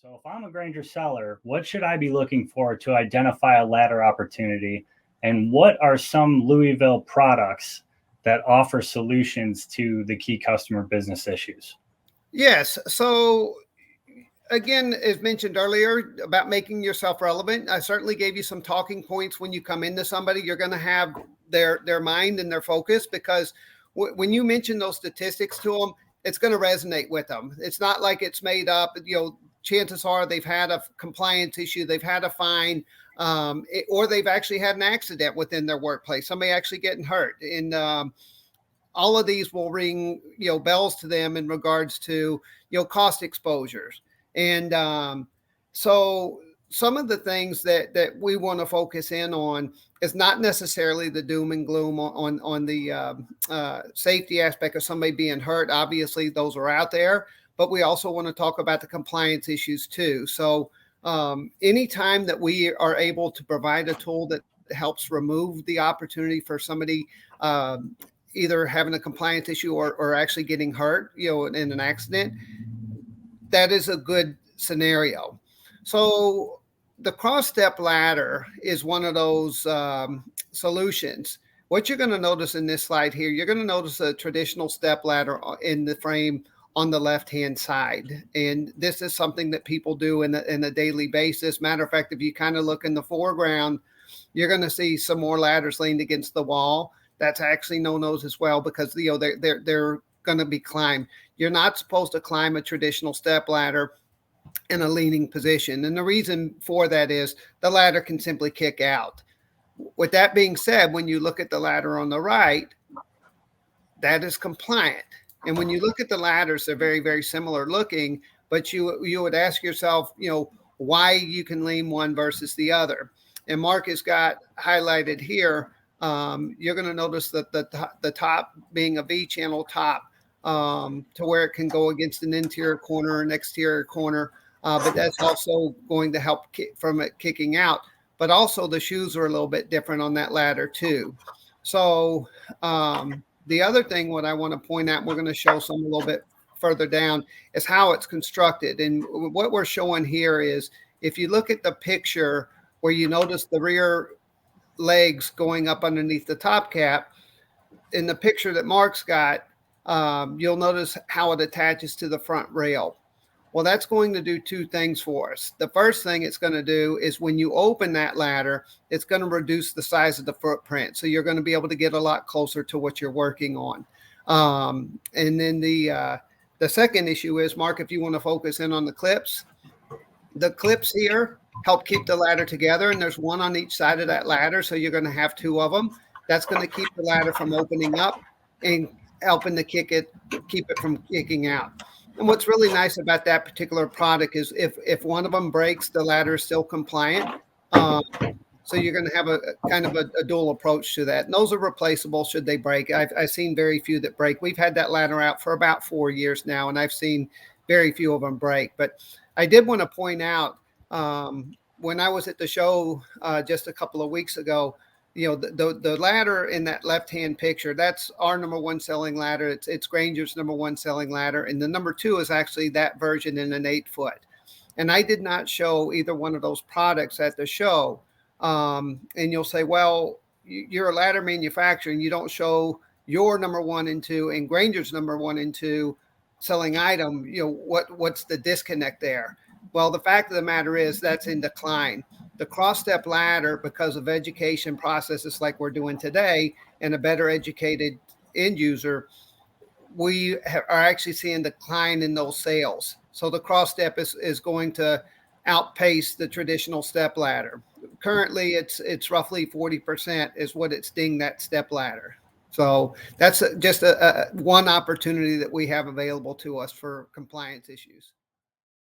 So if I'm a Granger seller, what should I be looking for to identify a ladder opportunity? And what are some Louisville products that offer solutions to the key customer business issues? Yes. So again, as mentioned earlier about making yourself relevant, I certainly gave you some talking points. When you come into somebody, you're going to have their mind and their focus, because when you mention those statistics to them, it's going to resonate with them. It's not like it's made up. Chances are they've had a compliance issue, they've had a fine, or they've actually had an accident within their workplace, somebody actually getting hurt. And all of these will ring, bells to them in regards to, cost exposures. And so some of the things that we want to focus in on is not necessarily the doom and gloom on the safety aspect of somebody being hurt. Obviously, those are out there, but we also want to talk about the compliance issues too. So anytime that we are able to provide a tool that helps remove the opportunity for somebody either having a compliance issue or actually getting hurt, in an accident, that is a good scenario. So the CrossStep ladder is one of those solutions. What you're going to notice in this slide here, you're going to notice a traditional step ladder in the frame on the left-hand side. And this is something that people do in a daily basis. Matter of fact, if you kind of look in the foreground, you're going to see some more ladders leaned against the wall. That's actually no-nos as well, because they're going to be climbed. You're not supposed to climb a traditional step ladder in a leaning position. And the reason for that is the ladder can simply kick out. With that being said, when you look at the ladder on the right, that is compliant. And when you look at the ladders, they're very, very similar looking, but you would ask yourself, why you can lean one versus the other. And Mark has got highlighted here. You're going to notice that the top being a V-channel top, to where it can go against an interior corner or an exterior corner. But that's also going to help from it kicking out. But also the shoes are a little bit different on that ladder too. So the other thing, what I want to point out, we're going to show some a little bit further down, is how it's constructed. And what we're showing here is, if you look at the picture where you notice the rear legs going up underneath the top cap, in the picture that Mark's got, you'll notice how it attaches to the front rail. Well, that's going to do two things for us. The first thing it's going to do is, when you open that ladder, it's going to reduce the size of the footprint. So you're going to be able to get a lot closer to what you're working on. And then the second issue is, Mark, if you want to focus in on the clips here help keep the ladder together. And there's one on each side of that ladder. So you're going to have two of them. That's going to keep the ladder from opening up and helping to keep it from kicking out. And what's really nice about that particular product is, if one of them breaks, the ladder is still compliant. So you're going to have a kind of a dual approach to that. And those are replaceable should they break. I've seen very few that break. We've had that ladder out for about 4 years now, and I've seen very few of them break. But I did want to point out, when I was at the show just a couple of weeks ago, the ladder in that left-hand picture, that's our number one selling ladder. It's Granger's number one selling ladder. And the number two is actually that version in an 8-foot. And I did not show either one of those products at the show. And you'll say, well, you're a ladder manufacturer and you don't show your number 1 and 2 and Granger's number 1 and 2 selling item. What's the disconnect there? Well, the fact of the matter is that's in decline. The CrossStep ladder, because of education processes like we're doing today and a better educated end user, we are actually seeing decline in those sales. So the CrossStep is going to outpace the traditional step ladder. Currently, it's roughly 40% is what it's dinged that step ladder. So that's just one opportunity that we have available to us for compliance issues.